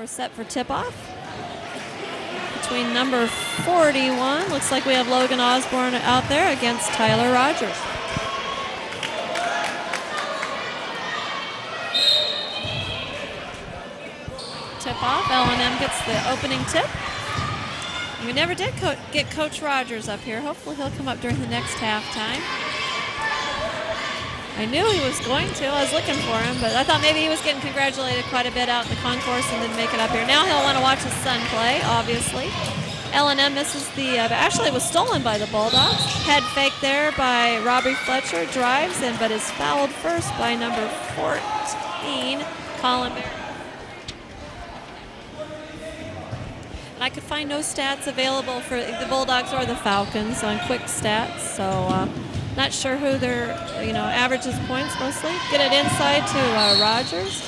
we're set for tip-off between number 41. Looks like we have Logan Osborne out there against Tyler Rogers. Tip-off. L&M gets the opening tip. We never did get Coach Rogers up here. Hopefully he'll come up during the next halftime. I knew he was going to. I was looking for him, but I thought maybe he was getting congratulated quite a bit out in the concourse and didn't make it up here. Now he'll want to watch his son play, obviously. L&M misses the, actually it was stolen by the Bulldogs. Head fake there by Robbie Fletcher, drives in, but is fouled first by number 14, Colin Berry. And I could find no stats available for the Bulldogs or the Falcons on quick stats, so not sure who their, averages points mostly. Get it inside to Rogers.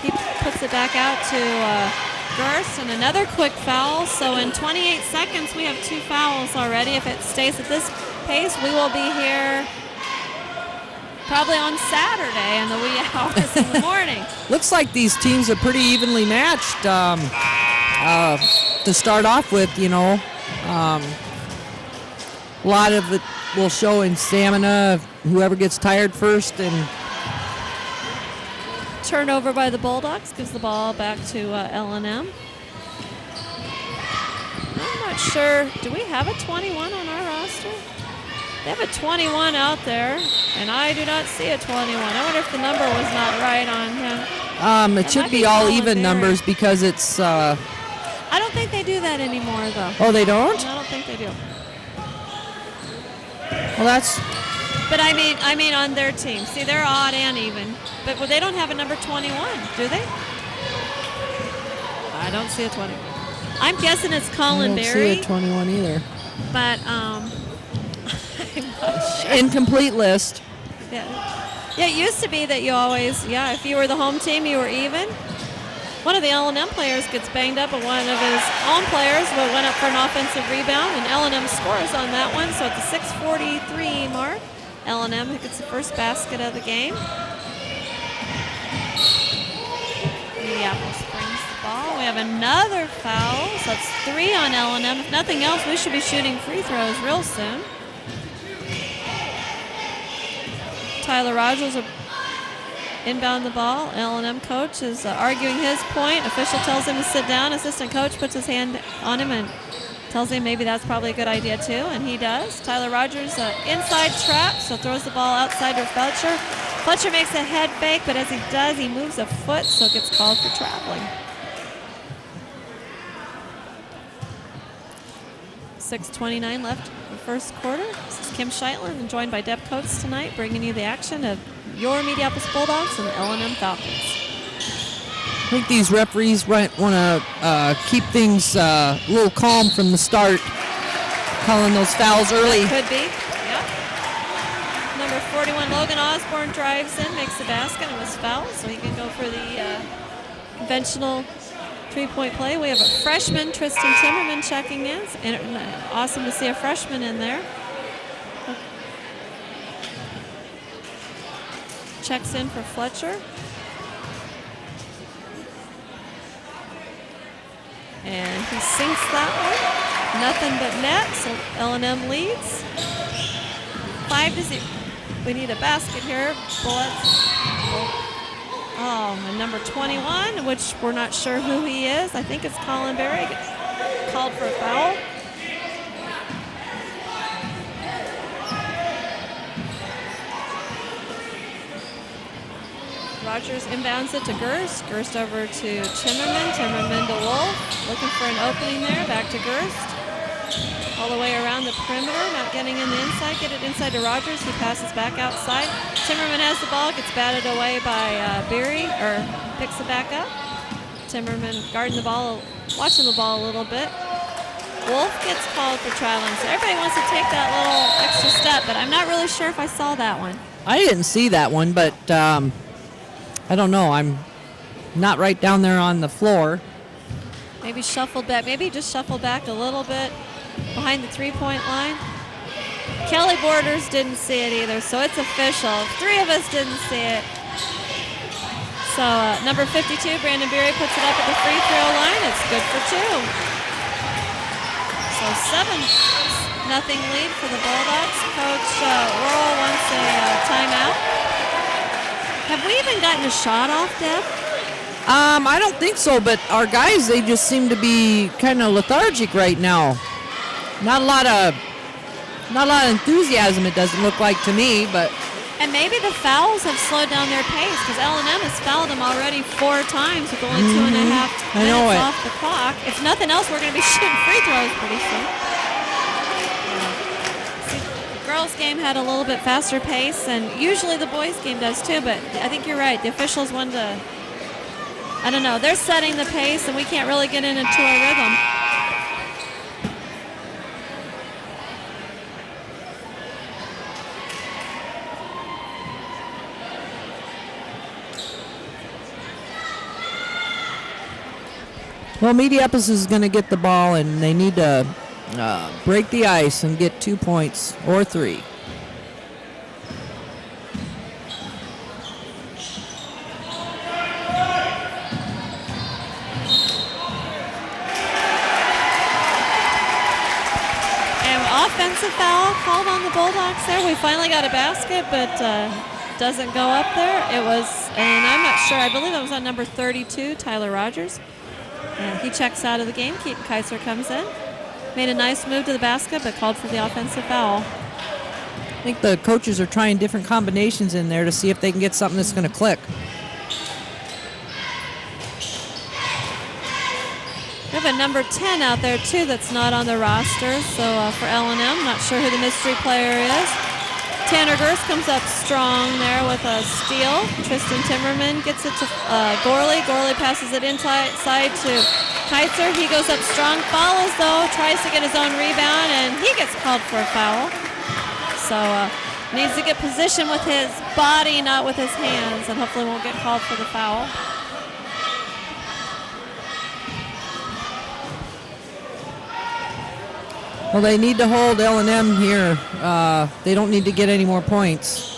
He puts it back out to Gerst, and another quick foul. So in 28 seconds, we have 2 fouls already. If it stays at this pace, we will be here probably on Saturday in the wee hours in the morning. Looks like these teams are pretty evenly matched to start off with, a lot of it will show in stamina, whoever gets tired first. And turnover by the Bulldogs gives the ball back to L&M. I'm not sure. Do we have a 21 on our roster? They have a 21 out there, and I do not see a 21. I wonder if the number was not right on him. It should be all even numbers because it's... I don't think they do that anymore, though. Oh, they don't? I don't think they do. Well, that's... But I mean on their team. See, they're odd and even. But they don't have a number 21, do they? I don't see a 21. I'm guessing it's Colin Berry. I don't see a 21 either. But, I'm not sure. Incomplete list. Yeah, it used to be that you always, if you were the home team, you were even. One of the L&M players gets banged up, and one of his own players went up for an offensive rebound, and L&M scores on that one. So at the 6:43 mark, L&M gets the first basket of the game. Mediapolis brings the ball. We have another foul, so that's 3 on L&M. If nothing else, we should be shooting free throws real soon. Tyler Rogers will inbound the ball. L&M coach is arguing his point. Official tells him to sit down. Assistant coach puts his hand on him and tells him maybe that's probably a good idea too, and he does. Tyler Rogers inside trap, so throws the ball outside to Fletcher. Fletcher makes a head fake, but as he does, he moves a foot, so it gets called for traveling. 6:29 left in the first quarter. This is Kim Scheitland, and joined by Deb Coates tonight, bringing you the action of your Mediapolis Bulldogs and the L&M Falcons. I think these referees want to keep things a little calm from the start, calling those fouls early. That could be, yeah. Number 41, Logan Osborne drives in, makes the basket, and was fouled, so he can go for the conventional three-point play. We have a freshman, Tristan Timmerman, checking in. Awesome to see a freshman in there. Checks in for Fletcher. And he sinks that one. Nothing but net, so L&M leads. 5-0. We need a basket here. Bullets. Oh, and number 21, which we're not sure who he is. I think it's Colin Berry. Gets called for a foul. Rogers inbounds it to Gerst. Gerst over to Timmerman. Timmerman to Wolf. Looking for an opening there. Back to Gerst. All the way around the perimeter. Not getting in the inside. Get it inside to Rogers. He passes back outside. Timmerman has the ball. Gets batted away by Beery. Or picks it back up. Timmerman guarding the ball. Watching the ball a little bit. Wolf gets called for traveling. So everybody wants to take that little extra step. But I'm not really sure if I saw that one. I didn't see that one, but... I don't know. I'm not right down there on the floor. Maybe shuffled back. Maybe just shuffled back a little bit behind the three-point line. Kelly Borders didn't see it either, so it's official. 3 of us didn't see it. So number 52, Brandon Beery, puts it up at the free throw line. It's good for 2. So 7-0 lead for the Bulldogs. Coach Worrell wants a timeout. Have we even gotten a shot off, Deb? I don't think so, but our guys, they just seem to be kind of lethargic right now. Not a lot of enthusiasm, it doesn't look like to me, but... And maybe the fouls have slowed down their pace because L&M has fouled them already 4 times with only 2.5 minutes off the clock. If nothing else, we're going to be shooting free throws pretty soon. See, the girls' game had a little bit faster pace, and usually the boys' game does too, but I think you're right. The officials wanted to, I don't know, they're setting the pace, and we can't really get into our rhythm. Well, Mediapolis is going to get the ball, and they need to break the ice and get 2 points or 3. And offensive foul called on the Bulldogs there. We finally got a basket, but doesn't go up there. It was, and I'm not sure, I believe it was on number 32, Tyler Rogers. And he checks out of the game. Keaton Kaiser comes in. Made a nice move to the basket, but called for the offensive foul. I think the coaches are trying different combinations in there to see if they can get something that's going to click. We have a number 10 out there, too, that's not on the roster. So for L&M, not sure who the mystery player is. Tanner Gurst comes up strong there with a steal. Tristan Timmerman gets it to Gorley. Gorley passes it inside to Kaiser. He goes up strong, follows though, tries to get his own rebound, and he gets called for a foul. So needs to get position with his body, not with his hands, and hopefully won't get called for the foul. Well, they need to hold L&M here. They don't need to get any more points.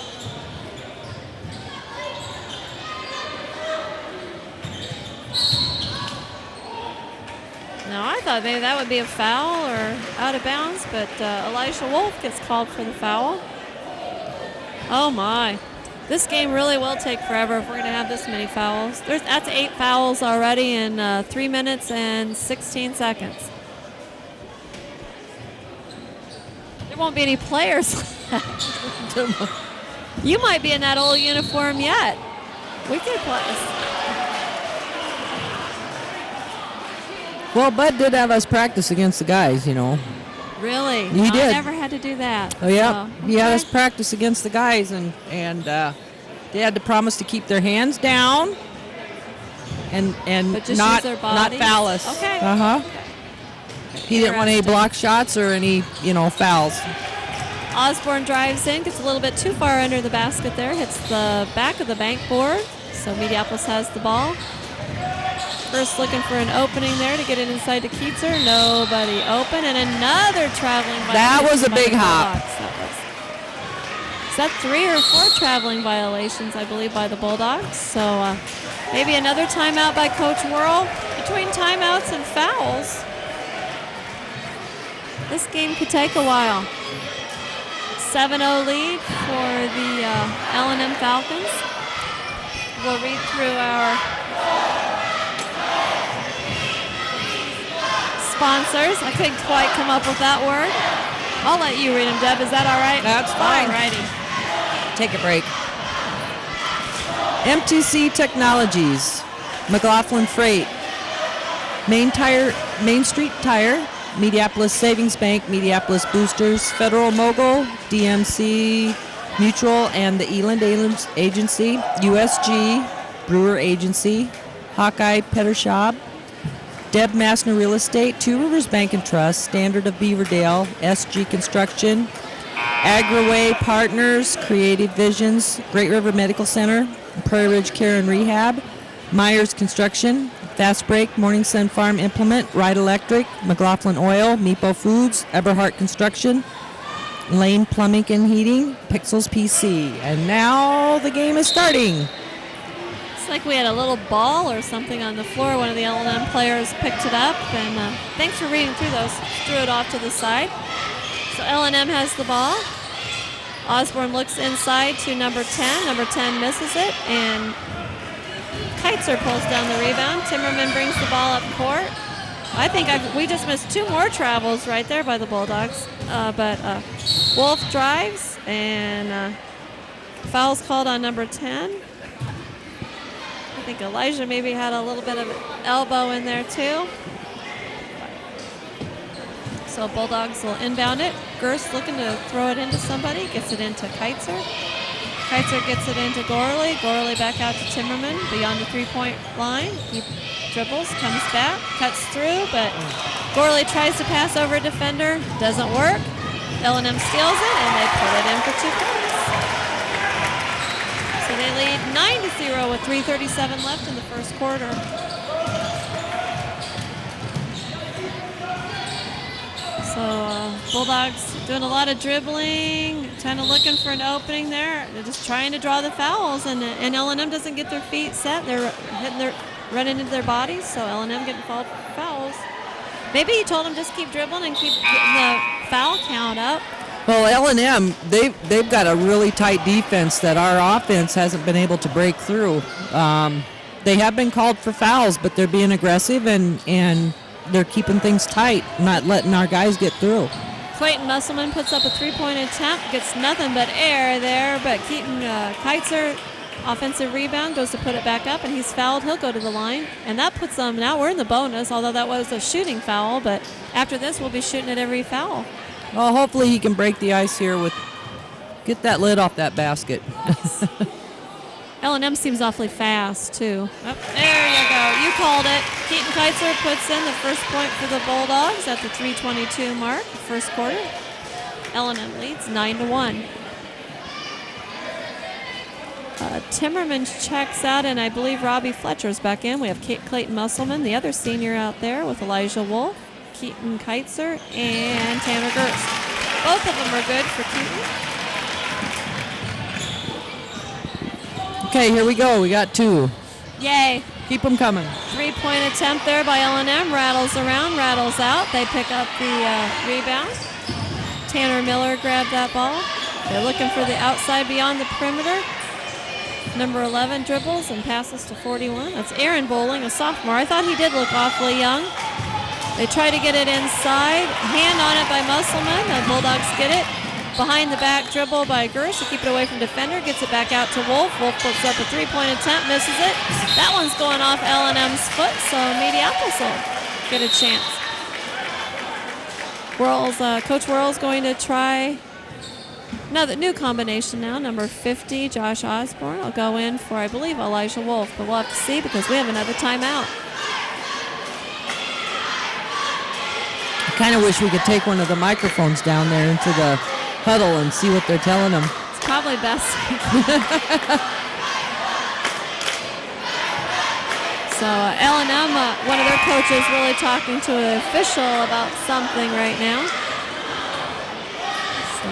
Now, I thought maybe that would be a foul or out of bounds, but Elisha Wolf gets called for the foul. Oh, my. This game really will take forever if we're going to have this many fouls. That's 8 fouls already in 3 minutes and 16 seconds. Won't be any players left. You might be in that old uniform yet. We could play. Well, Bud did have us practice against the guys, you know. Really? He did. I never had to do that. Oh, yeah. So, He had us practice against the guys, and they had to promise to keep their hands down and but just not use their bodies? foul us. Okay. Uh-huh. He didn't want any block shots or any, fouls. Osborne drives in, gets a little bit too far under the basket there, hits the back of the bank board. So Mediapolis has the ball. First looking for an opening there to get it inside to Keitzer. Nobody open, and another traveling violation. That was a by big the hop. Bulldogs. Is that 3 or 4 traveling violations, I believe, by the Bulldogs? So maybe another timeout by Coach Worrell. Between timeouts and fouls, this game could take a while. 7-0 lead for the L&M Falcons. We'll read through our sponsors. I couldn't quite come up with that word. I'll let you read them, Deb. Is that all right? That's fine. All righty. Take a break. MTC Technologies, McLaughlin Freight, Main Street Tire, Mediapolis Savings Bank, Mediapolis Boosters, Federal Mogul, DMC Mutual, and the Eland Agency, USG, Brewer Agency, Hawkeye Pettershop, Deb Massner Real Estate, Two Rivers Bank and Trust, Standard of Beaverdale, SG Construction, Agraway Partners, Creative Visions, Great River Medical Center, Prairie Ridge Care and Rehab, Myers Construction, Fast Break, Morning Sun Farm Implement, Ride Electric, McLaughlin Oil, Meepo Foods, Eberhart Construction, Lane Plumbing and Heating, Pixels PC. And now the game is starting. like we had a little ball or something on the floor. One of the L&M players picked it up, and thanks for reading through those. Threw it off to the side. So L&M has the ball. Osborne looks inside to number 10. Number 10 misses it, and Keitzer pulls down the rebound. Timmerman brings the ball up court. I think we just missed 2 more travels right there by the Bulldogs. But Wolf drives, and foul's called on number 10. I think Elijah maybe had a little bit of elbow in there too. So Bulldogs will inbound it. Gerst looking to throw it into somebody. Gets it into Keitzer. Keitzer gets it into Gorley. Gorley back out to Timmerman beyond the 3-point line. He dribbles, comes back, cuts through, but Gorley tries to pass over a defender. Doesn't work. L&M steals it, and they put it in for 2 points. So they lead 9-0 with 3:37 left in the first quarter. So Bulldogs doing a lot of dribbling, kind of looking for an opening there. They're just trying to draw the fouls, and L&M doesn't get their feet set. They're running into their bodies, so L&M getting fouled for fouls. Maybe he told them just keep dribbling and keep getting the foul count up. Well, L&M, they've got a really tight defense that our offense hasn't been able to break through. They have been called for fouls, but they're being aggressive and they're keeping things tight, not letting our guys get through. Clayton Musselman puts up a 3-point attempt, gets nothing but air there, but Keaton Keitzer, offensive rebound, goes to put it back up, and he's fouled. He'll go to the line, and that puts them, now we're in the bonus, although that was a shooting foul, but after this we'll be shooting at every foul. Well, hopefully he can break the ice here get that lid off that basket. L&M seems awfully fast, too. Oh, there you go. You called it. Keaton Keitzer puts in the first point for the Bulldogs at the 3:22 mark, first quarter. L&M leads 9-1. Timmerman checks out, and I believe Robbie Fletcher's back in. We have Clayton Musselman, the other senior out there, with Elijah Wolf, Keaton Keitzer, and Tanner Gerst. Both of them are good for Keaton. Okay, here we go. We got 2. Yay. Keep them coming. 3-point attempt there by L&M. Rattles around, rattles out. They pick up the rebound. Tanner Miller grabbed that ball. They're looking for the outside beyond the perimeter. Number 11 dribbles and passes to 41. That's Aaron Bowling, a sophomore. I thought he did look awfully young. They try to get it inside. Hand on it by Musselman. The Bulldogs get it. Behind the back dribble by Gerst to keep it away from defender. Gets it back out to Wolf. Wolf puts up a 3-point attempt, misses it. That one's going off L&M's foot, so Mediapolis will get a chance. Coach Worrell's going to try another new combination now. Number 50, Josh Osborne, will go in for, I believe, Elijah Wolf, but we'll have to see because we have another timeout. I kind of wish we could take one of the microphones down there into the huddle and see what they're telling them. It's probably best. So L&M, one of their coaches really talking to an official about something right now. So,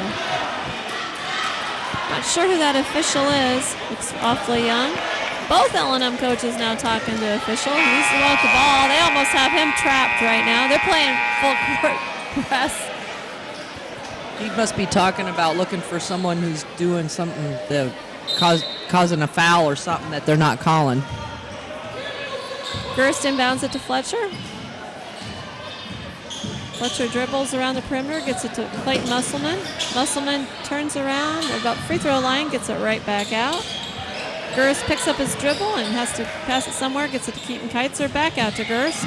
not sure who that official is. Looks awfully young. Both L&M coaches now talking to official. He's the one with the ball. They almost have him trapped right now. They're playing full court press. He must be talking about looking for someone who's doing something that causing a foul or something that they're not calling. Gerst inbounds it to Fletcher. Fletcher dribbles around the perimeter, gets it to Clayton Musselman. Musselman turns around about free throw line, gets it right back out. Gerst picks up his dribble and has to pass it somewhere, gets it to Keaton Keitzer, back out to Gerst.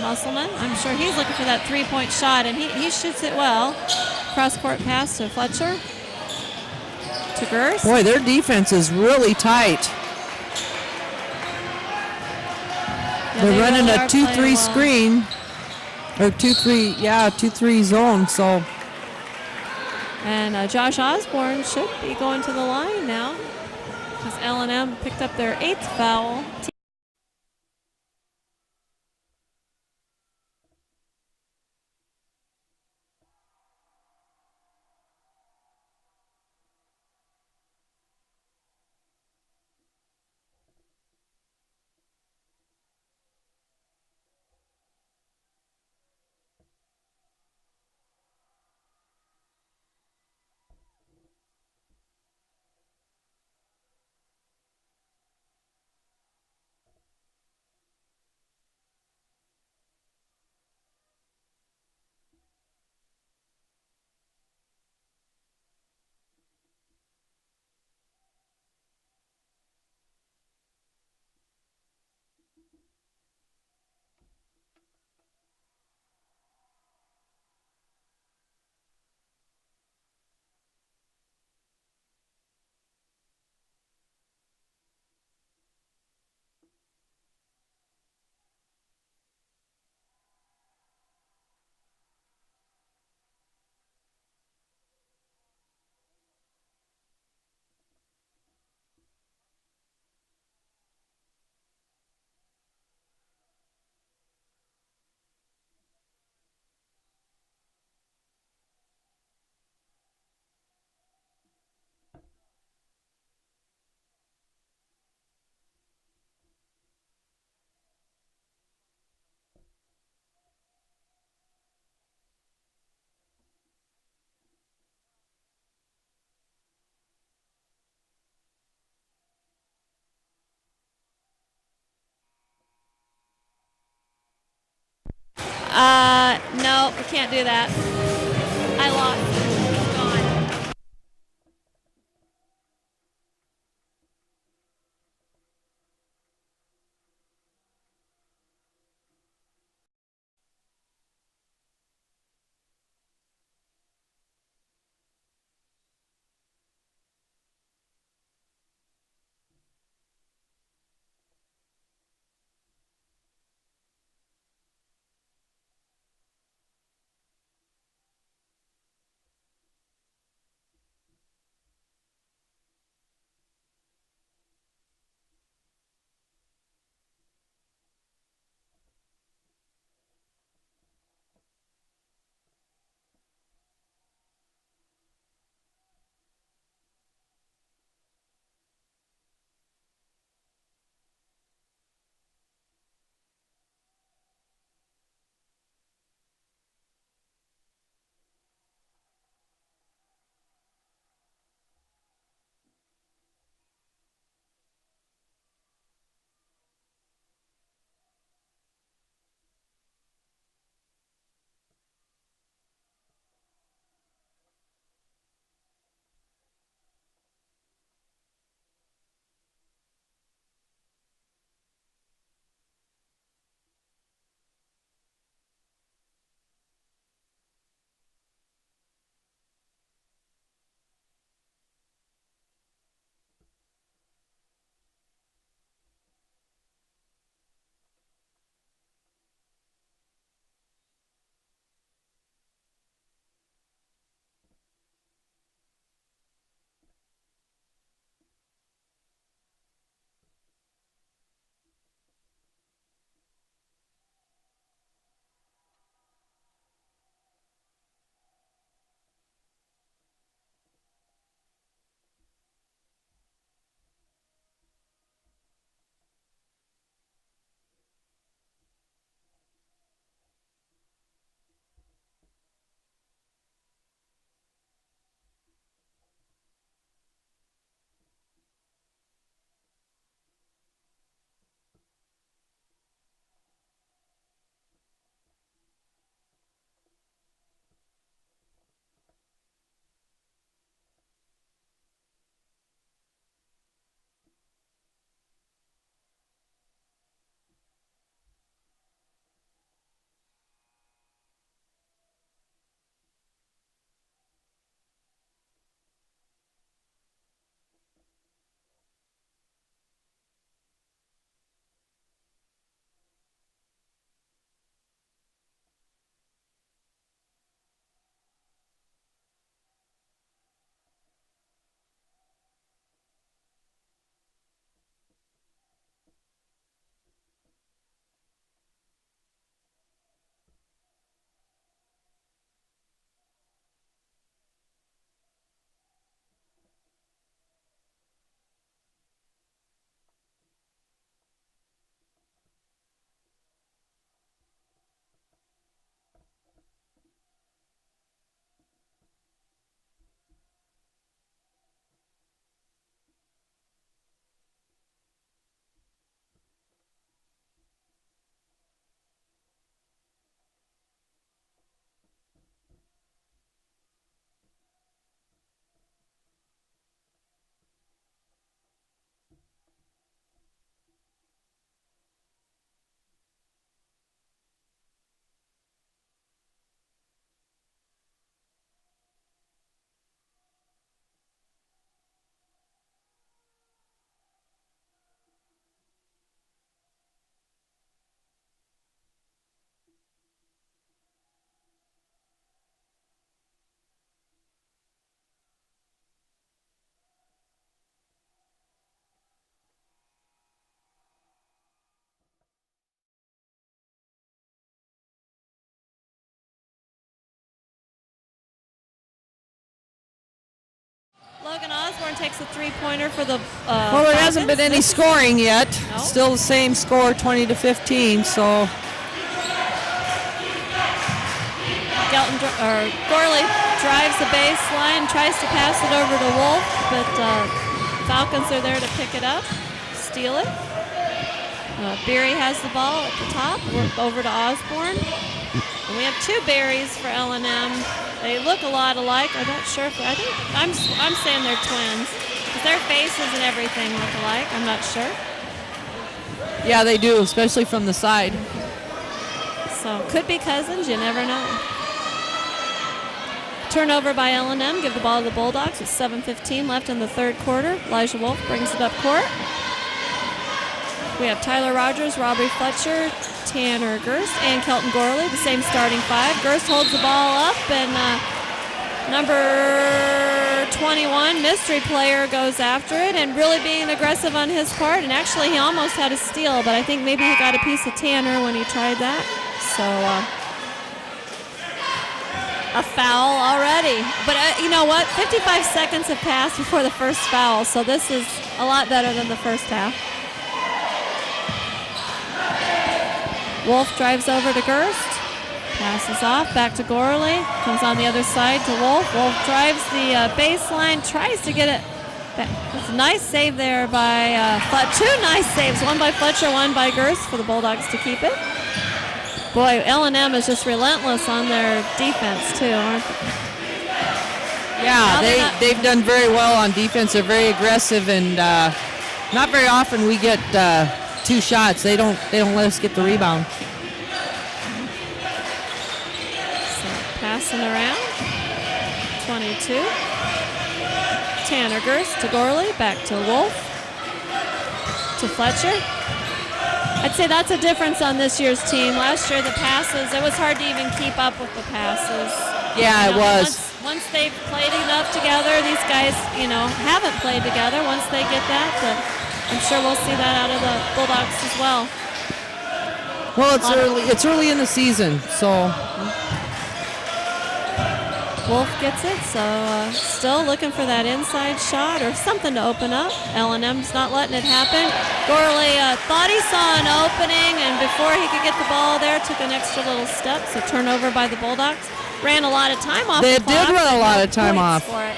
Musselman, I'm sure he's looking for that 3-point shot, and he shoots it well. Cross-court pass to Fletcher. To Gerst. Boy, their defense is really tight. Yeah, they're running really a 2-3 well. screen. Or 2-3 zone, so. And Josh Osborne should be going to the line now because L&M picked up their 8th foul. No, we can't do that. I lost. It's gone. Logan Osborne takes a three-pointer for the Well, there hasn't been any scoring yet. No. Still the same score, 20-15. So Gorley drives the baseline, tries to pass it over to Wolf, but Falcons are there to pick it up, steal it. Beery has the ball at the top, over to Osborne. And we have 2 berries for L&M. They look a lot alike. I'm not sure if I think I'm saying they're twins. 'Cause their faces and everything look alike. I'm not sure. Yeah, they do, especially from the side. So could be cousins. You never know. Turnover by L&M. Give the ball to the Bulldogs with 7:15 left in the third quarter. Elijah Wolf brings it up court. We have Tyler Rogers, Robbie Fletcher, Tanner Gerst, and Kelton Gorley, the same starting 5. Gerst holds the ball up, and number 21, mystery player, goes after it, and really being aggressive on his part. And actually, he almost had a steal, but I think maybe he got a piece of Tanner when he tried that. So a foul already. But you know what? 55 seconds have passed before the first foul, so this is a lot better than the first half. Wolf drives over to Gerst. Passes off, back to Gorley. Comes on the other side to Wolf. Wolf drives the baseline, tries to get it back. It's a nice save there by Fletcher. 2 nice saves, one by Fletcher, one by Gerst for the Bulldogs to keep it. Boy, L&M is just relentless on their defense too, aren't they? Yeah, they've done very well on defense. They're very aggressive, and not very often we get 2 shots. They don't let us get the rebound. So passing around. 22. Tanner Gerst to Gorley, back to Wolf. To Fletcher. I'd say that's a difference on this year's team. Last year, the passes, it was hard to even keep up with the passes. Yeah, it was. Once they've played enough together, these guys, haven't played together. Once they get that, I'm sure we'll see that out of the Bulldogs as well. Well, it's early in the season, so Wolf gets it, so still looking for that inside shot or something to open up. L&M's not letting it happen. Gorley thought he saw an opening, and before he could get the ball there, took an extra little step. So turnover by the Bulldogs. Ran a lot of time off. They did run a lot of time off. For it.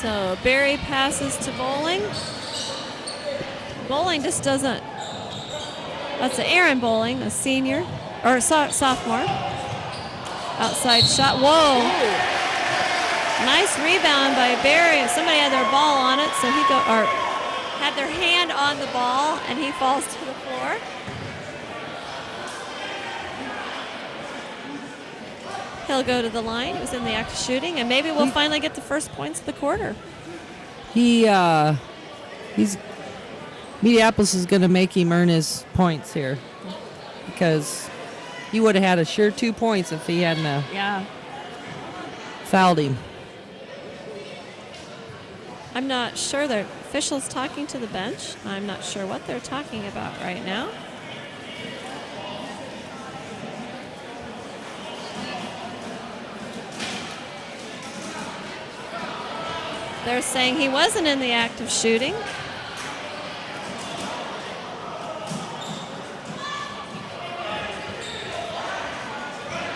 So Barry passes to Bowling. Bowling just doesn't. That's Aaron Bowling, a senior or sophomore. Outside shot. Whoa! Nice rebound by Barry. Somebody had their ball on it, so had their hand on the ball, and he falls to the floor. He'll go to the line. He was in the act of shooting, and maybe we'll finally get the first points of the quarter. Mediapolis is going to make him earn his points here, because he would have had a sure 2 points if he hadn't fouled him. I'm not sure. The officials talking to the bench. I'm not sure what they're talking about right now. They're saying he wasn't in the act of shooting.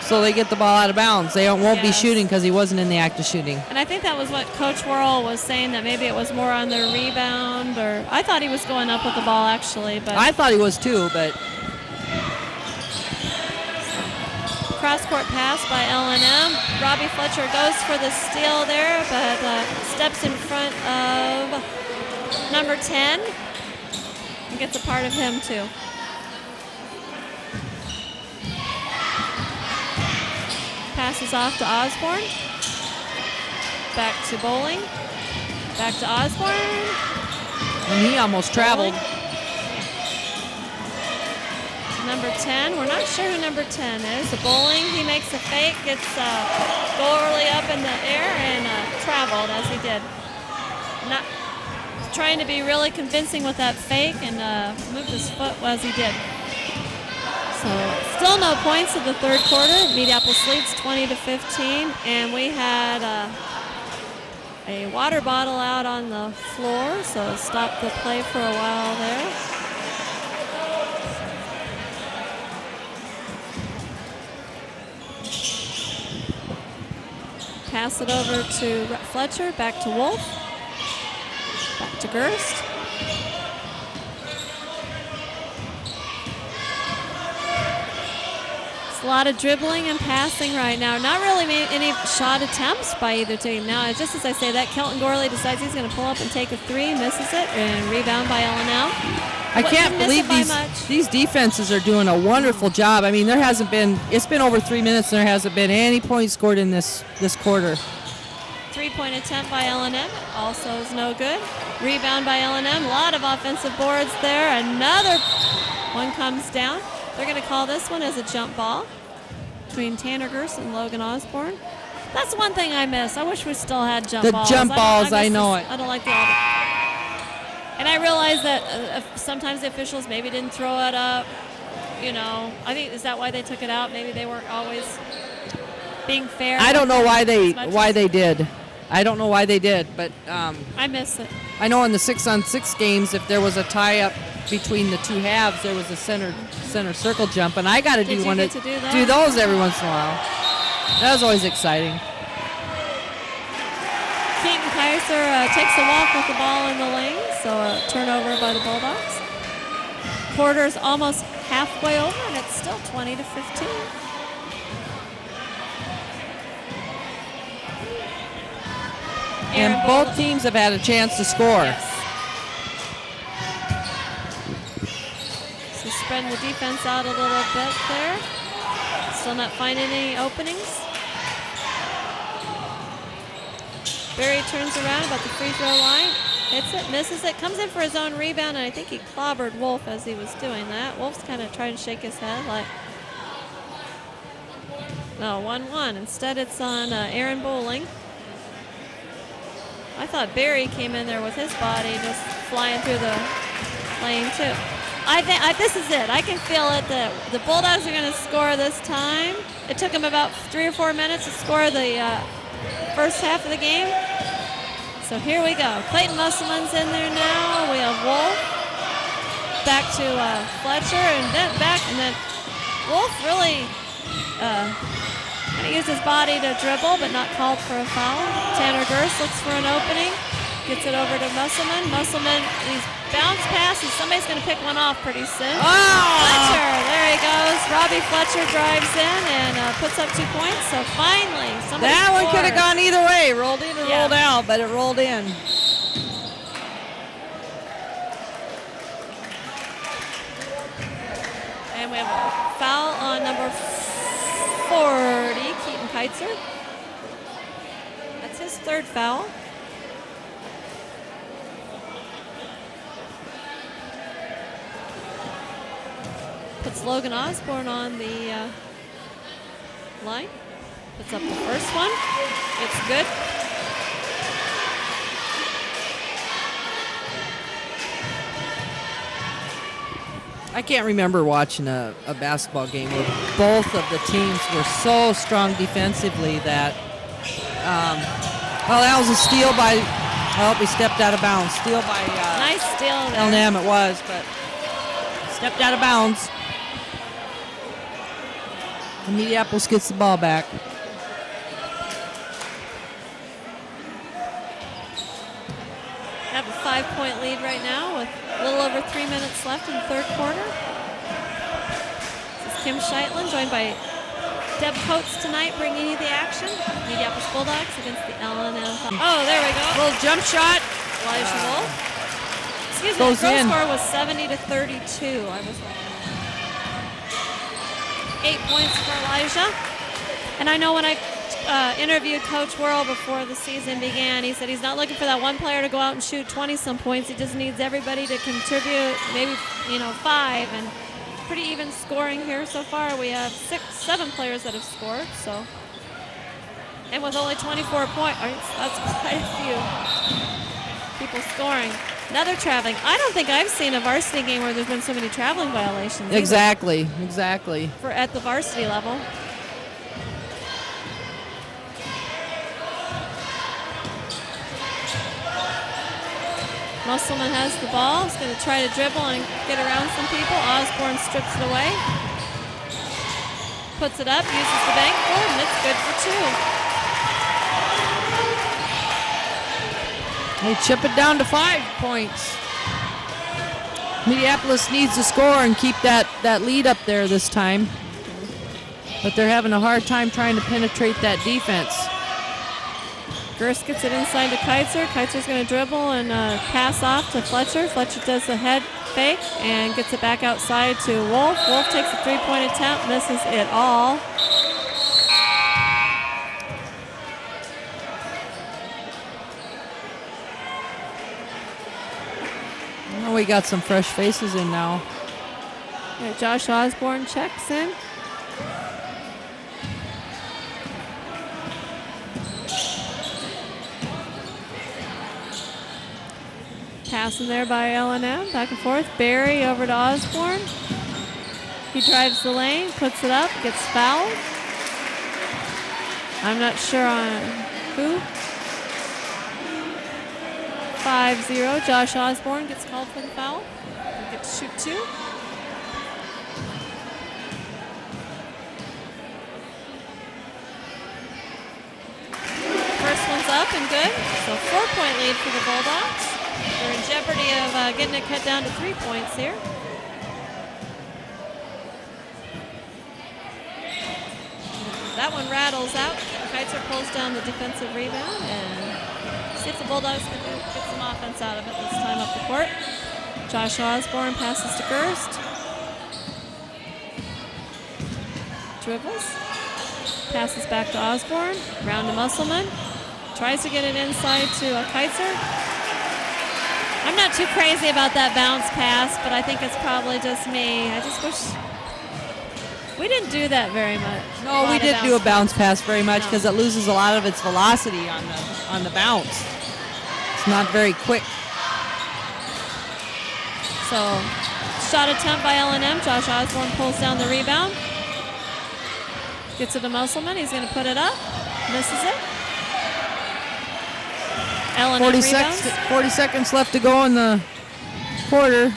So they get the ball out of bounds. They won't be shooting because he wasn't in the act of shooting. And I think that was what Coach Worrell was saying, that maybe it was more on their rebound, or I thought he was going up with the ball actually, but I thought he was too, but cross-court pass by L&M. Robbie Fletcher goes for the steal there, but steps in front of number 10 and gets a part of him too. Passes off to Osborne. Back to Bowling. Back to Osborne. And he almost traveled. Number 10. We're not sure who number 10 is. The Bowling, he makes a fake, gets Gorley up in the air, and traveled as he did. Not trying to be really convincing with that fake, and moved his foot as he did. So still no points in the third quarter. Mediapolis leads 20-15, and we had a water bottle out on the floor, so stopped the play for a while there. Pass it over to Fletcher, back to Wolf, back to Gerst. A lot of dribbling and passing right now. Not really any shot attempts by either team. Now, just as I say that, Kelton Gorley decides he's going to pull up and take a three, misses it, and rebound by L&L. I can't believe these defenses are doing a wonderful job. I mean, it's been over 3 minutes and there hasn't been any points scored in this quarter. 3-point attempt by L&M also is no good. Rebound by L&M. A lot of offensive boards there. Another one comes down. They're going to call this one as a jump ball between Tanner Gers and Logan Osborne. That's one thing I miss. I wish we still had jump balls. The jump balls, I know it. I don't like the auto. And I realize that sometimes the officials maybe didn't throw it up. You know, I think, is that why they took it out? Maybe they weren't always being fair. I don't know why they did. I don't know why they did, but I miss it. I know in the 6-on-6 games, if there was a tie-up between the two halves, there was a center circle jump, and I got to do those every once in a while. That was always exciting. Keaton Kaiser takes a walk with the ball in the lane, so a turnover by the Bulldogs. Quarter's almost halfway over, and it's still 20-15. And both teams have had a chance to score. Yes. So spreading the defense out a little bit there. Still not finding any openings. Berry turns around about the free throw line. Hits it, misses it, comes in for his own rebound, and I think he clobbered Wolf as he was doing that. Wolf's kind of trying to shake his head like, no, 1-1. Instead, it's on Aaron Bowling. I thought Barry came in there with his body just flying through the lane, too. I think this is it. I can feel it that the Bulldogs are going to score this time. It took them about 3 or 4 minutes to score the first half of the game. So here we go. Clayton Musselman's in there now. We have Wolf. Back to Fletcher, and then back, and then Wolf really kind of used his body to dribble, but not called for a foul. Tanner Gers looks for an opening. Gets it over to Musselman. Musselman, these bounce passes. Somebody's going to pick one off pretty soon. Oh! Fletcher, there he goes. Robbie Fletcher drives in and puts up 2 points. So finally, somebody that scored. One could have gone either way. Rolled in or rolled out, but it rolled in. And we have a foul on number 40, Keaton Keitzer. That's his third foul. Puts Logan Osborne on the line. Puts up the first one. It's good. I can't remember watching a basketball game where both of the teams were so strong defensively that, that was a steal by, he stepped out of bounds. Steal by nice steal there. L&M it was, but stepped out of bounds. And Mediapolis gets the ball back. Have a 5-point lead right now with a little over 3 minutes left in the third quarter. This is Kim Scheitlen, joined by Deb Coates tonight, bringing you the action. Mediapolis Bulldogs against the L&M. Oh, there we go. Little jump shot. Elijah Wolf. Excuse me, the score was 70-32. I was wrong. 8 points for Elijah. And I know when I interviewed Coach Worrell before the season began, he said he's not looking for that one player to go out and shoot 20-some points. He just needs everybody to contribute, maybe 5. And pretty even scoring here so far. We have 7 players that have scored. So, and with only 24 points, that's quite a few people scoring. Another traveling. I don't think I've seen a varsity game where there's been so many traveling violations. Exactly. For at the varsity level. Musselman has the ball. He's going to try to dribble and get around some people. Osborne strips it away. Puts it up, uses the bank board, and it's good for 2. They chip it down to 5 points. Mediapolis needs to score and keep that lead up there this time. but they're having a hard time trying to penetrate that defense. Gerst gets it inside to Keitzer. Keitzer's going to dribble and pass off to Fletcher. Fletcher does the head fake and gets it back outside to Wolf. Wolf takes a three-point attempt, misses it all. Oh, we got some fresh faces in now. Yeah, Josh Osborne checks in. Passing there by L&M, back and forth. Barry over to Osborne. He drives the lane, puts it up, gets fouled. I'm not sure on who. 5-0. Josh Osborne gets called for the foul. He gets to shoot two. First one's up and good. So 4-point lead for the Bulldogs. They're in jeopardy of getting it cut down to 3 points here. That one rattles out. Keitzer pulls down the defensive rebound and see if the Bulldogs can get some offense out of it this time up the court. Josh Osborne passes to Gerst. Dribbles. Passes back to Osborne. Round to Musselman. Tries to get it inside to Keitzer. I'm not too crazy about that bounce pass, but I think it's probably just me. I just wish we didn't do that very much. No, we didn't do a bounce pass very much because it loses a lot of its velocity on the bounce. It's not very quick. So, shot attempt by L&M. Josh Osborne pulls down the rebound. Gets it to Musselman. He's going to put it up. Misses it. L&M 40 seconds left to go in the quarter.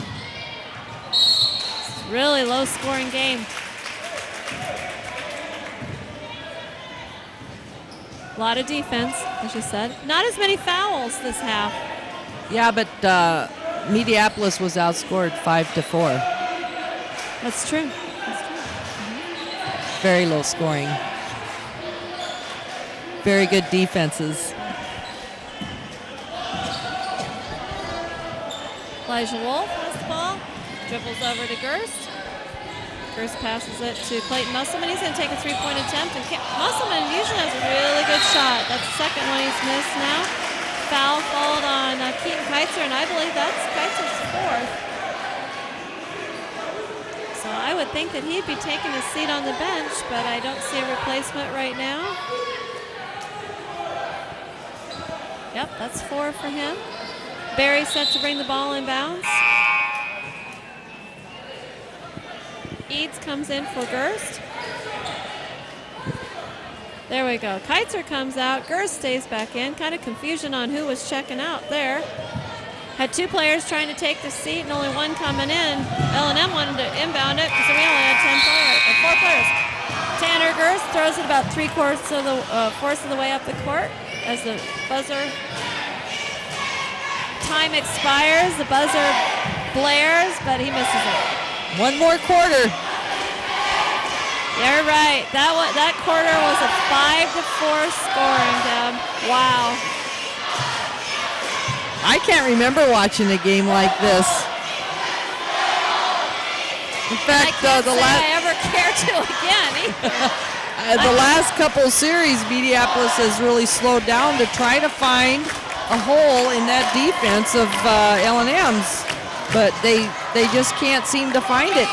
It's a really low-scoring game. A lot of defense, as you said. Not as many fouls this half. Yeah, but Mediapolis was outscored 5-4. That's true. Very low scoring. Very good defenses. Elijah Wolf has the ball. Dribbles over to Gerst. Gerst passes it to Clayton Musselman. He's going to take a three-point attempt. And Musselman usually has a really good shot. That's the second one he's missed now. Foul called on Keaton Keitzer, and I believe that's Keitzer's fourth. So I would think that he'd be taking a seat on the bench, but I don't see a replacement right now. Yep, that's four for him. Barry set to bring the ball in bounds. Eads comes in for Gerst. There we go. Keitzer comes out. Gerst stays back in. Kind of confusion on who was checking out there. Had two players trying to take the seat and only one coming in. L&M wanted to inbound it because we only had 4 players. Tanner Gerst throws it about 3/4 of the fourth of the way up the court as the buzzer time expires. The buzzer blares, but he misses it. One more quarter. You're right. That quarter was a 5-4 scoring, Deb. Wow. I can't remember watching a game like this. In fact, I ever care to again either. The last couple series, Mediapolis has really slowed down to try to find a hole in that defense of L&M's, but they just can't seem to find it.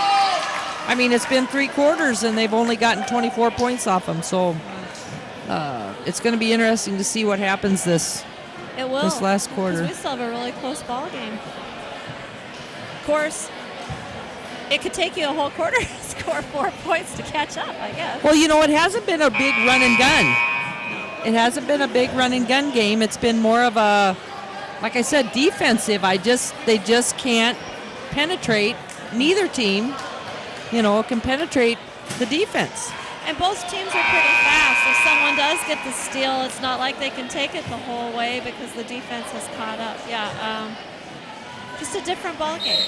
I mean, it's been 3 quarters and they've only gotten 24 points off them, so it's going to be interesting to see what happens this last quarter. We still have a really close ball game. Of course, it could take you a whole quarter to score 4 points to catch up, I guess. Well, it hasn't been a big run and gun. It hasn't been a big run and gun game. It's been more of a, like I said, defensive. They just can't penetrate. Neither team, can penetrate the defense. And both teams are pretty fast. If someone does get the steal, it's not like they can take it the whole way because the defense has caught up. Yeah, just a different ball game.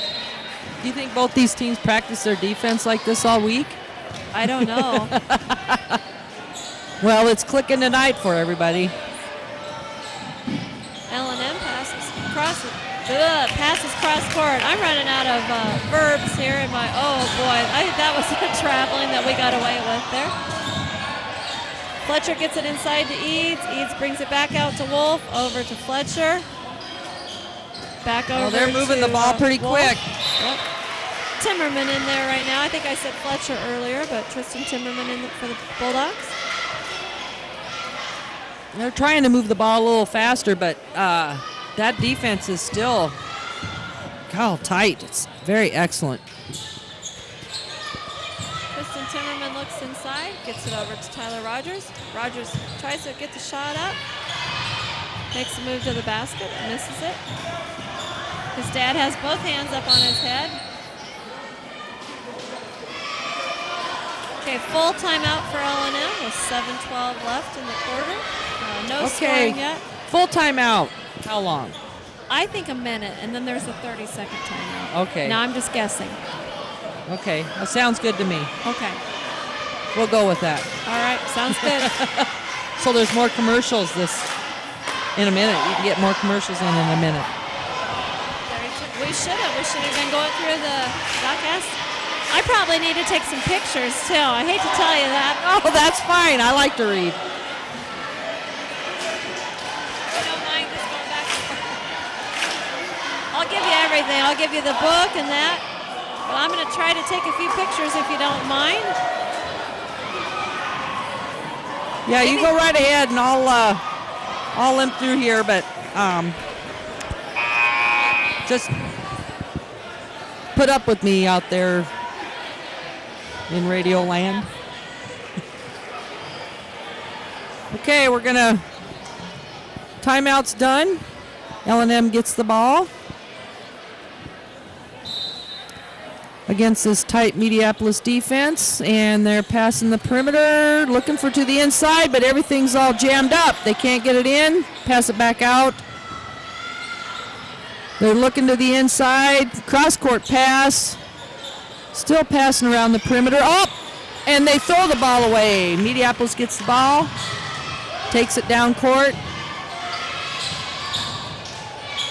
Do you think both these teams practice their defense like this all week? I don't know. Well, it's clicking tonight for everybody. L&M passes cross court. I'm running out of verbs here in my, oh boy, that was traveling that we got away with there. Fletcher gets it inside to Eads. Eads brings it back out to Wolf, over to Fletcher. Back over. Oh, they're moving the ball pretty Wolf. quick. Yep. Timmerman in there right now. I think I said Fletcher earlier, but Tristan Timmerman in for the Bulldogs. They're trying to move the ball a little faster, but that defense is still tight. It's very excellent. Tristan Timmerman looks inside, gets it over to Tyler Rogers. Rogers tries to get the shot up, makes a move to the basket, misses it. His dad has both hands up on his head. Okay, full timeout for L&M with 7:12 left in the quarter. No scoring yet. Full timeout. How long? I think a minute, and then there's a 30-second timeout. Okay. Now I'm just guessing. Okay, that sounds good to me. Okay. We'll go with that. All right, sounds good. So there's more commercials in a minute. You can get more commercials in a minute. We should have been going through the broadcast. I probably need to take some pictures too. I hate to tell you that. Oh, that's fine. I like to read. You don't mind just going back and forth? I'll give you everything. I'll give you the book and that. But I'm going to try to take a few pictures if you don't mind. Yeah, you go right ahead, and I'll limp through here, but just put up with me out there in Radio Land. Okay, we're gonna. Timeout's done. L&M gets the ball against this tight Mediapolis defense, and they're passing the perimeter, looking to the inside, but everything's all jammed up. They can't get it in. Pass it back out. They're looking to the inside. Cross-court pass. Still passing around the perimeter. Oh! And they throw the ball away. Mediapolis gets the ball. Takes it down court.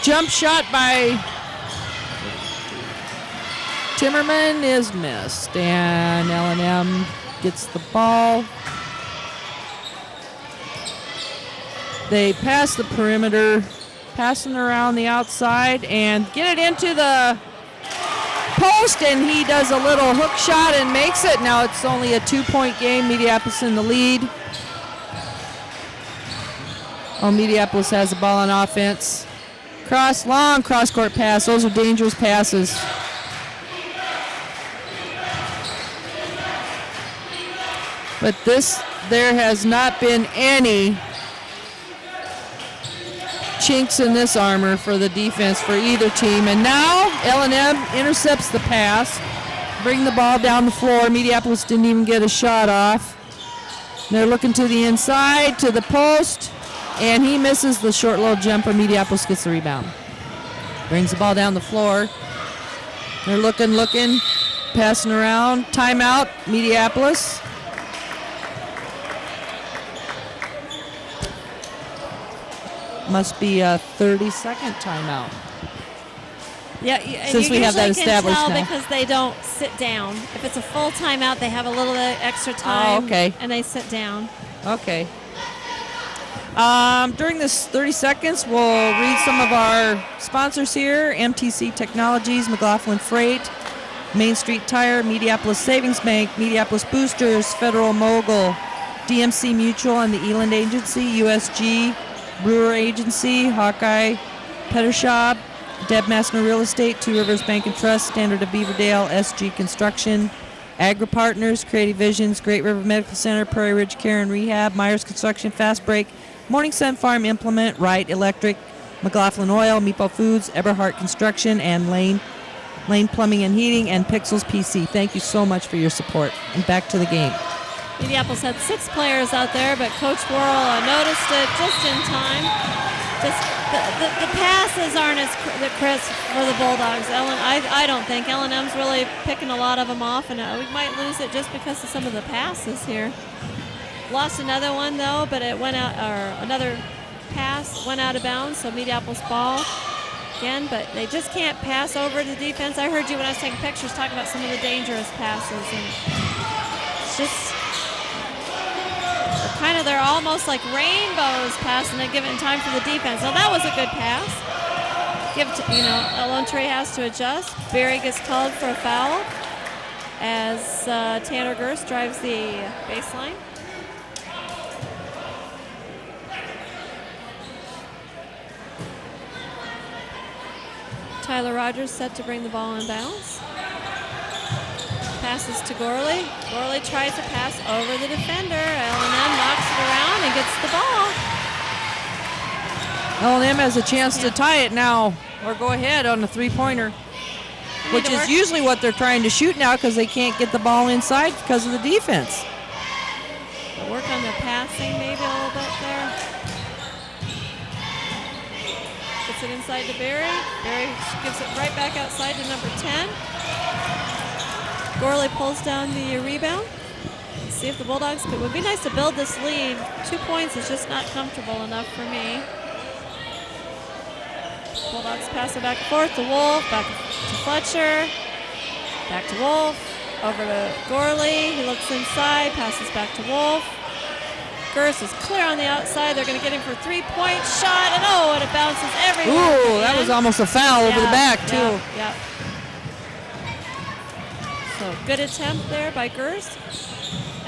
Jump shot by Timmerman is missed. And L&M gets the ball. They pass the perimeter. Passing around the outside and get it into the post, and he does a little hook shot and makes it. Now it's only a 2-point game. Mediapolis in the lead. Oh, Mediapolis has the ball on offense. Long cross-court pass. Those are dangerous passes. But there has not been any chinks in this armor for the defense for either team. And now L&M intercepts the pass, bring the ball down the floor. Mediapolis didn't even get a shot off. They're looking to the inside, to the post, and he misses the short little jumper. Mediapolis gets the rebound. Brings the ball down the floor. They're looking, passing around. Timeout, Mediapolis. Must be a 30-second timeout. Yeah, and since we have that established can tell now. because they don't sit down. If it's a full timeout, they have a little bit extra time. Oh, okay. And they sit down. Okay. During this 30 seconds, we'll read some of our sponsors here. MTC Technologies, McLaughlin Freight, Main Street Tire, Mediapolis Savings Bank, Mediapolis Boosters, Federal Mogul, DMC Mutual and the Eland Agency, USG, Brewer Agency, Hawkeye, Pettershop, Deb Massner Real Estate, Two Rivers Bank and Trust, Standard of Beaverdale, SG Construction, Agri Partners, Creative Visions, Great River Medical Center, Prairie Ridge Care and Rehab, Myers Construction, Fast Break, Morning Sun Farm Implement, Wright Electric, McLaughlin Oil, Meepo Foods, Eberhardt Construction, and Lane Plumbing and Heating, and Pixels PC. Thank you so much for your support. And back to the game. Mediapolis had 6 players out there, but Coach Worrell noticed it just in time. Just the passes aren't as crisp for the Bulldogs. I don't think L&M's really picking a lot of them off, and we might lose it just because of some of the passes here. Lost another one though, but it went out, or another pass went out of bounds, so Mediapolis ball again. But they just can't pass over the defense. I heard you when I was taking pictures talking about some of the dangerous passes, and it's just. They're almost like rainbows passing and giving time for the defense. So that was a good pass. Elontre has to adjust. Berry gets called for a foul as Tanner Gerst drives the baseline. Tyler Rogers set to bring the ball in bounds. Passes to Gorley. Gorley tries to pass over the defender. L&M knocks it around and gets the ball. L&M has a chance to tie it now or go ahead on the three-pointer, which is usually what they're trying to shoot now because they can't get the ball inside because of the defense. But work on the passing maybe a little bit there. Gets it inside to Berry. Berry gives it right back outside to number 10. Gorley pulls down the rebound. Let's see if the Bulldogs could. It would be nice to build this lead. 2 points is just not comfortable enough for me. Bulldogs pass it back and forth to Wolf, back to Fletcher, back to Wolf, over to Gorley. He looks inside, passes back to Wolf. Gerst is clear on the outside. They're going to get him for a three-point shot, and it bounces everywhere. Ooh, that was almost a foul over the back, too. Yeah. So good attempt there by Gerst.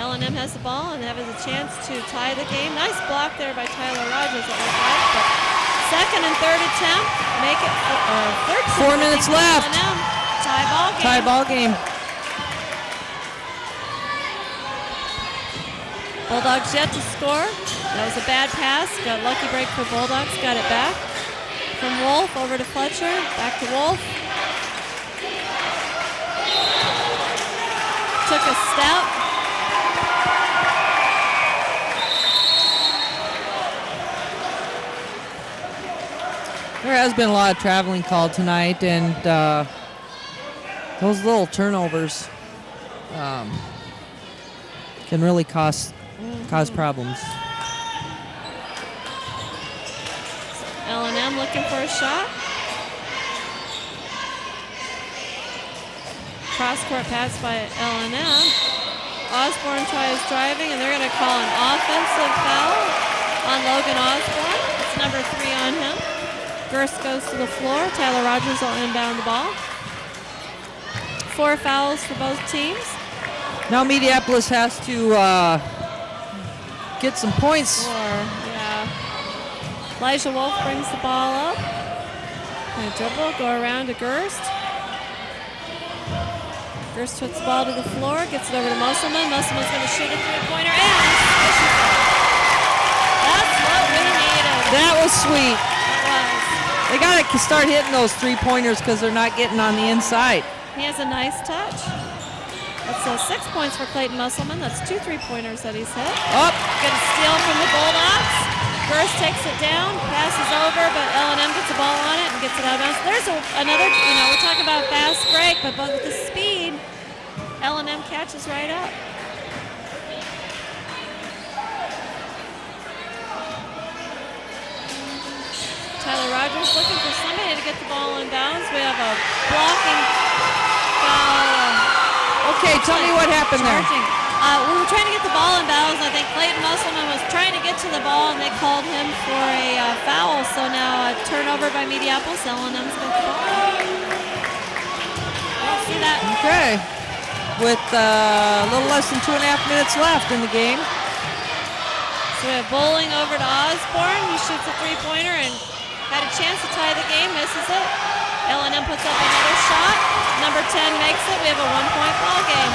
L&M has the ball and has a chance to tie the game. Nice block there by Tyler Rogers, it looked like. But second and third attempt, make it third. 4 minutes left. L&M. Tie ball game. Tie ball game. Bulldogs yet to score. That was a bad pass. Got a lucky break for Bulldogs. Got it back. From Wolf over to Fletcher. Back to Wolf. Took a step. There has been a lot of traveling called tonight, and those little turnovers can really cause problems. L&M looking for a shot. Cross-court pass by L&M. Osborne tries driving, and they're going to call an offensive foul on Logan Osborne. It's number 3 on him. Gerst goes to the floor. Tyler Rogers will inbound the ball. 4 fouls for both teams. Now Mediapolis has to get some points. Elijah Wolf brings the ball up. Going to dribble, go around to Gerst. Gerst puts the ball to the floor, gets it over to Musselman. Musselman's going to shoot a three-pointer, and that's what we needed. That was sweet. It was. They got to start hitting those three-pointers because they're not getting on the inside. He has a nice touch. That's 6 points for Clayton Musselman. That's 2 three-pointers that he's hit. Up. Good steal from the Bulldogs. Gerst takes it down, passes over, but L&M gets the ball on it and gets it out of bounds. There's another, we're talking about fast break, but with the speed, L&M catches right up. Tyler Rogers looking for somebody to get the ball in bounds. We have a blocking foul. Okay, tell me what happened there. We were trying to get the ball in bounds. I think Clayton Musselman was trying to get to the ball, and they called him for a foul. So now a turnover by Mediapolis. L&M's got the ball. We'll see that. Okay. With a little less than 2.5 minutes left in the game. So we have Bowling over to Osborne. He shoots a three-pointer and had a chance to tie the game, misses it. L&M puts up another shot. Number 10 makes it. We have a 1-point ball game.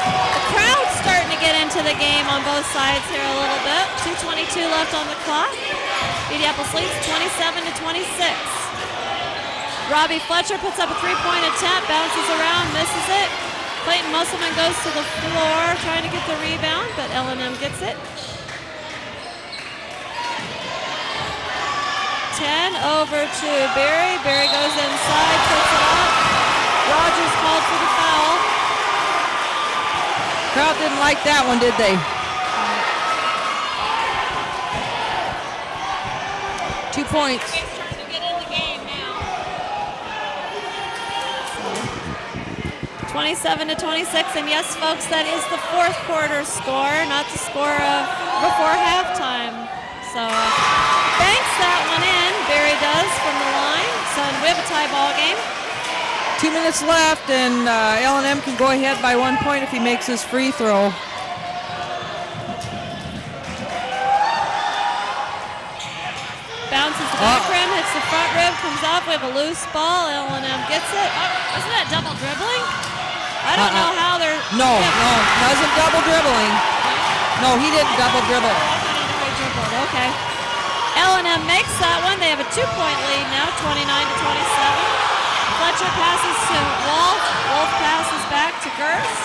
The crowd's starting to get into the game on both sides here a little bit. 2:22 left on the clock. Mediapolis leads 27-26. Robbie Fletcher puts up a three-point attempt, bounces around, misses it. Clayton Musselman goes to the floor trying to get the rebound, but L&M gets it. 10, over to Barry. Barry goes inside, puts it up. Rogers called for the foul. Crowd didn't like that one, did they? 2 points. Starting to get in the game now. 27-26, and yes, folks, that is the fourth quarter score, not the score of before halftime. So banks that one in. Barry does from the line. So we have a tie ball game. 2 minutes left, and L&M can go ahead by 1 point if he makes his free throw. Bounces the back rim, hits the front rib, comes off. We have a loose ball. L&M gets it. Oh, isn't that double dribbling? I don't know how they're... No, wasn't double dribbling. No, he didn't double dribble. Okay. L&M makes that one. They have a 2-point lead now, 29-27. Fletcher passes to Wolf. Wolf passes back to Gers.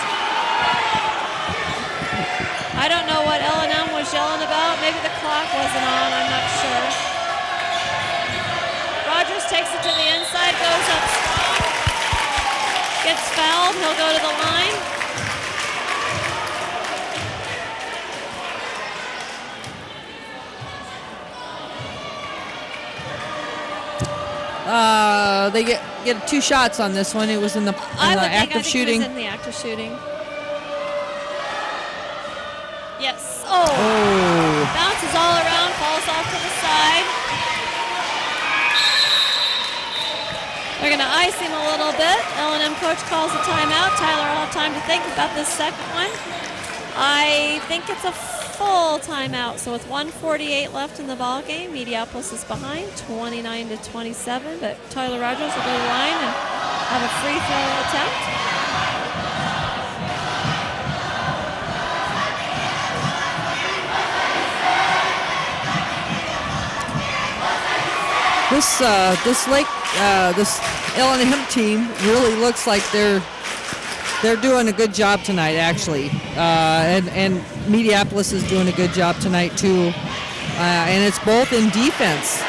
I don't know what L&M was yelling about. Maybe the clock wasn't on. I'm not sure. Rogers takes it to the inside, goes up strong. Gets fouled. He'll go to the line. They get 2 shots on this one. It was in the active shooting. It was in the active shooting. Yes. Oh. Bounces all around, falls off to the side. They're going to ice him a little bit. L&M coach calls a timeout. Tyler will have time to think about this second one. I think it's a full timeout. So with 1:48 left in the ball game, Mediapolis is behind 29-27. But Tyler Rogers will go to the line and have a free throw attempt. This L&M team really looks like they're doing a good job tonight, actually, and Mediapolis is doing a good job tonight too, and it's both in defense.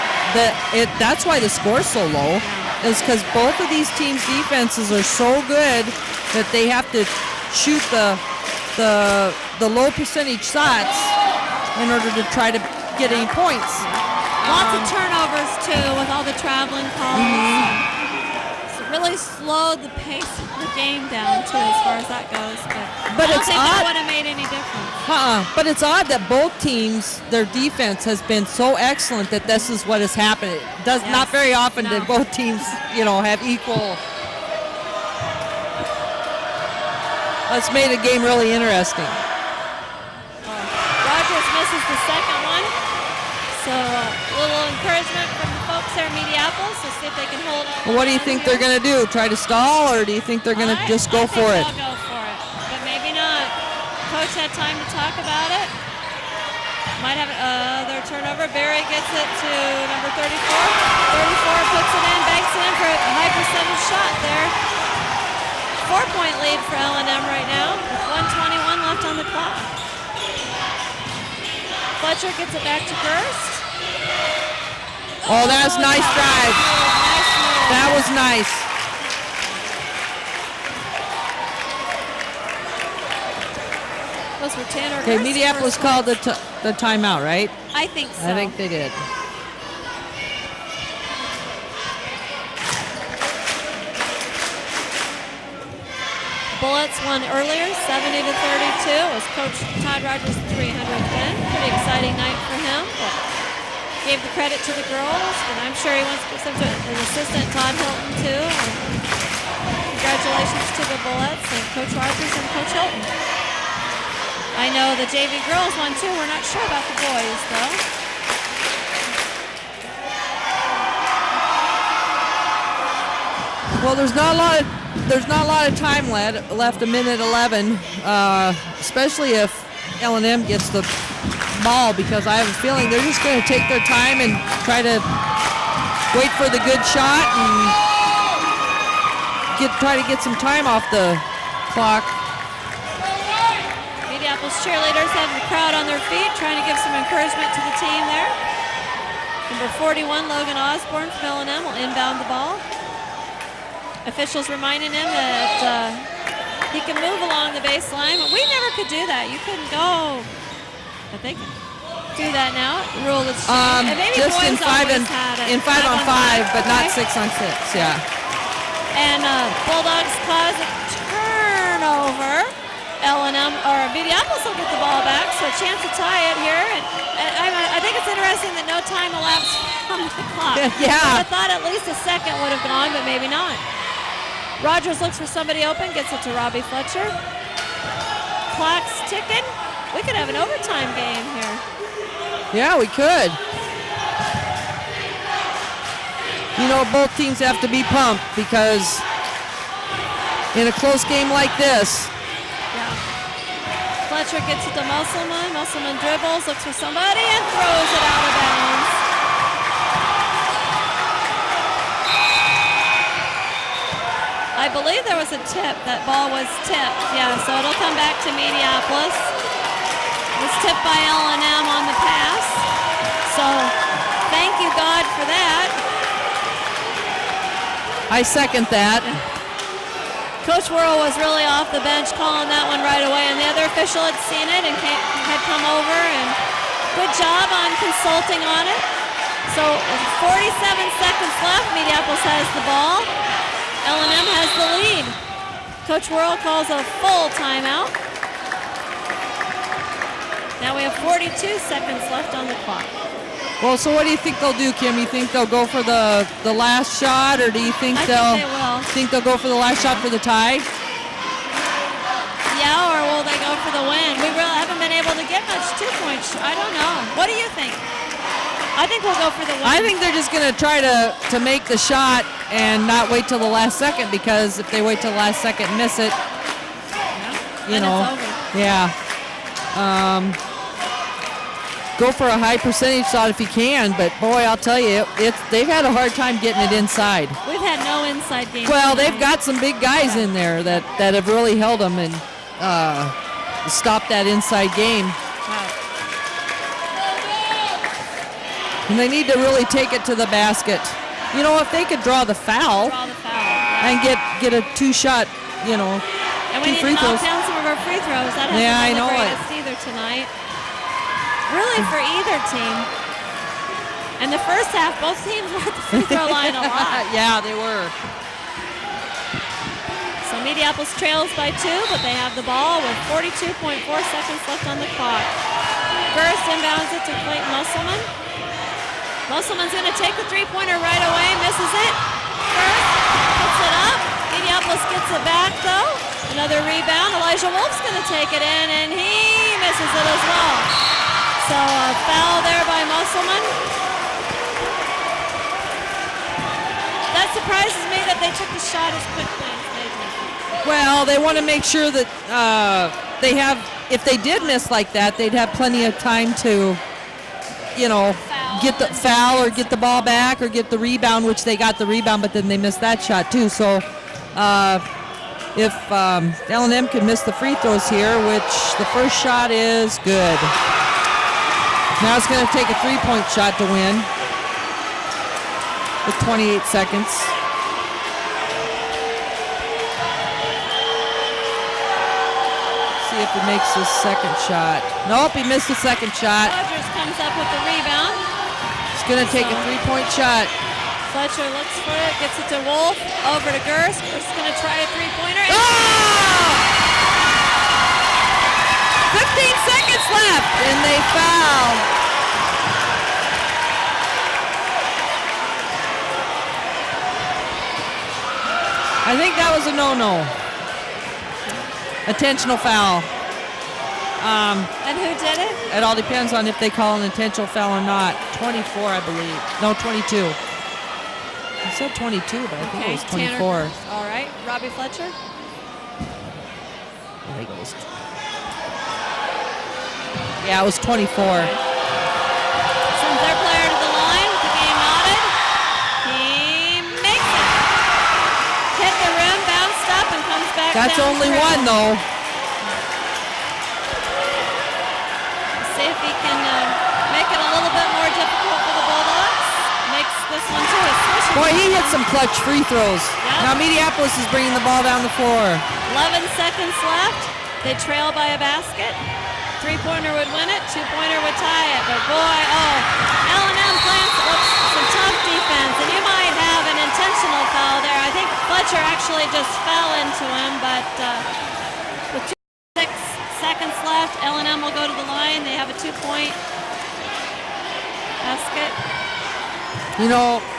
That's why the score's so low, is because both of these teams' defenses are so good that they have to shoot the low percentage shots in order to try to get any points. Lots of turnovers, too, with all the traveling calls. It's really slowed the pace of the game down, too, as far as that goes. But I don't think that would have made any difference. But it's odd that both teams, their defense has been so excellent that this is what has happened. It does not very often that both teams, have equal. That's made the game really interesting. Rogers misses the second one. So a little encouragement from the folks there in Mediapolis to see if they can hold on. Well, what do you think they're going to do? Try to stall, or do you think they're going to just go for it? They'll go for it, but maybe not. Coach had time to talk about it. Might have their turnover. Barry gets it to number 34. 34 puts it in, banks it in for a high percentage shot there. 4-point lead for L&M right now with 1:21 left on the clock. Fletcher gets it back to Gers. Oh, that's nice drive. That was nice. Those were Tanner. Okay, Mediapolis called the timeout, right? I think so. I think they did. Bullets won earlier, 70-32. It was Coach Todd Rogers' 300th win. Pretty exciting night for him. But gave the credit to the girls, and I'm sure he wants to give some to his assistant Todd Hilton too. And congratulations to the Bullets and Coach Rogers and Coach Hilton. I know the JV girls won too. We're not sure about the boys though. Well, there's not a lot of time left. A minute 11, especially if L&M gets the ball, because I have a feeling they're just going to take their time and try to wait for the good shot and try to get some time off the clock. Mediapolis cheerleaders having the crowd on their feet, trying to give some encouragement to the team there. Number 41, Logan Osborne from L&M will inbound the ball. Officials reminding him that he can move along the baseline. We never could do that. You couldn't go. But they can do that now. The rule is changed. And maybe just boys in 5 always had it. in 5-on-5, but not okay. 6-on-6. Yeah. And Bulldogs cause a turnover. L&M or Mediapolis will get the ball back, so a chance to tie it here. And I think it's interesting that no time elapsed on the clock. Yeah. I thought at least a second would have gone, but maybe not. Rogers looks for somebody open, gets it to Robbie Fletcher. Clock's ticking. We could have an overtime game here. Yeah, we could. You know, both teams have to be pumped because in a close game like this. Yeah. Fletcher gets it to Musselman. Musselman dribbles, looks for somebody, and throws it out of bounds. I believe there was a tip. That ball was tipped. Yeah, so it'll come back to Mediapolis. It was tipped by L&M on the pass. So thank you, God, for that. I second that. Coach Worrell was really off the bench calling that one right away, and the other official had seen it and had come over, and good job on consulting on it. So 47 seconds left. Mediapolis has the ball. L&M has the lead. Coach Worrell calls a full timeout. Now we have 42 seconds left on the clock. Well, so what do you think they'll do, Kim? You think they'll go for the last shot, or do you think they'll go for the last shot for the tie? Yeah, or will they go for the win? We really haven't been able to get much 2-point. I don't know. What do you think? I think we'll go for the win. I think they're just going to try to make the shot and not wait till the last second, because if they wait till the last second and miss it, you know, it's over. Yeah. Go for a high percentage shot if you can, but boy, I'll tell you, they've had a hard time getting it inside. We've had no inside games. Well, they've got some big guys in there that have really held them and stopped that inside game. Wow. And they need to really take it to the basket. You know, if they could draw the foul, and get a 2-shot, you know, and we need to knock down some of our free throws. That hasn't been the greatest either tonight. Really for either team. And the first half, both teams were at the free throw line a lot. Yeah, they were. So Mediapolis trails by 2, but they have the ball with 42.4 seconds left on the clock. Burst inbounds it to Clayton Musselman. Musselman's going to take the three-pointer right away, misses it. Burst puts it up. Mediapolis gets it back, though. Another rebound. Elijah Wolf's going to take it in, and he misses it as well. So a foul there by Musselman. That surprises me that they took the shot as quickly as they did. Well, they want to make sure that they have, if they did miss like that, they'd have plenty of time to, you know, get the foul or get the ball back or get the rebound, which they got the rebound, but then they missed that shot too. So if L&M can miss the free throws here, which the first shot is good. Now it's going to take a 3-point shot to win with 28 seconds. See if he makes his second shot. Nope, he missed the second shot. Rogers comes up with the rebound. He's going to take a 3-point shot. Fletcher looks for it, gets it to Wolf, over to Gers. Gers is going to try a three-pointer. Oh! 15 seconds left, and they foul. I think that was a no-no. Intentional foul. And who did it? It all depends on if they call an intentional foul or not. 24, I believe. No, 22. I said 22, but I think it was 24. Tanner. All right. Robbie Fletcher. I think it was. Yeah, it was 24. Okay. Sends their player to the line. The game knotted. He makes it. Hit the rim, bounced up, and comes back. That's down only through. one, though. See if he can make it a little bit more difficult for the Bulldogs. Boy, he hit some clutch free throws. Yep. Now Mediapolis is bringing the ball down the floor. 11 seconds left. They trail by a basket. Three-pointer would win it. Two-pointer would tie it. But boy, L&M playing some tough defense. And you might have an intentional foul there. I think Fletcher actually just fell into him. But with 6 seconds left, L&M will go to the line. They have a 2-point basket.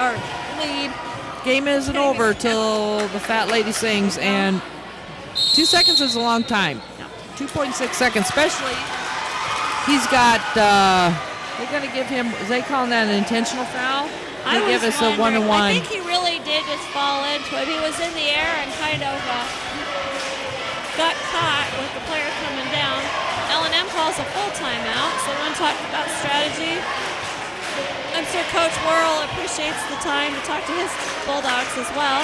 Or lead. Game isn't over till the fat lady sings, and 2 seconds is a long time. 2.6 seconds, especially he's got, they're going to give him, is they calling that an intentional foul? They give us a 1-1. I think he really did just fall into it. He was in the air and kind of got caught with the player coming down. L&M calls a full timeout, so when talking about strategy, I'm sure Coach Worrell appreciates the time to talk to his Bulldogs as well.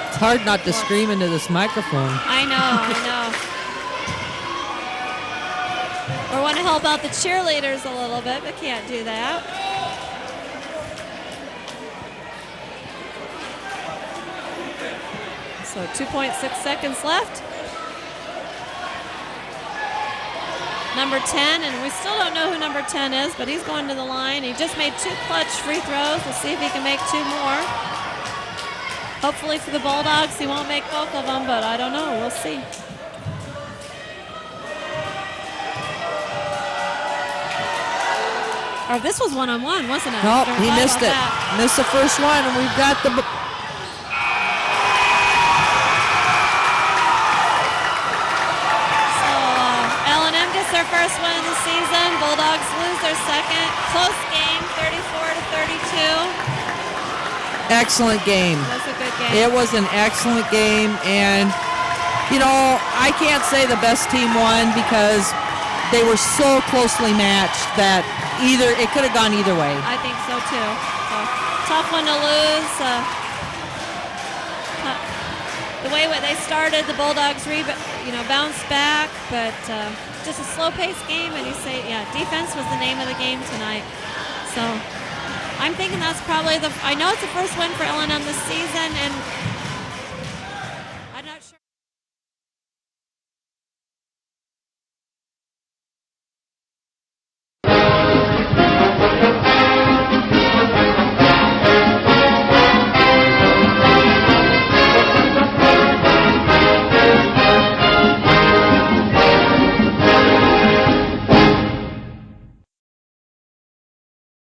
It's hard not to scream into this microphone. I know. Or want to help out the cheerleaders a little bit, but can't do that. So 2.6 seconds left. Number 10, and we still don't know who number 10 is, but he's going to the line. He just made 2 clutch free throws. We'll see if he can make 2 more. Hopefully for the Bulldogs, he won't make both of them, but I don't know. We'll see. Or this was one-on-one, wasn't it? Nope, he missed it. Missed the first one, and we've got the... Their first win of the season. Bulldogs lose their second. Close game, 34-32. Excellent game. It was a good game. It was an excellent game, and I can't say the best team won because they were so closely matched that it could have gone either way. I think so too. So, tough one to lose. The way they started, the Bulldogs bounced back, but just a slow-paced game. And you say, defense was the name of the game tonight. So I'm thinking that's probably I know it's the first win for L&M this season, and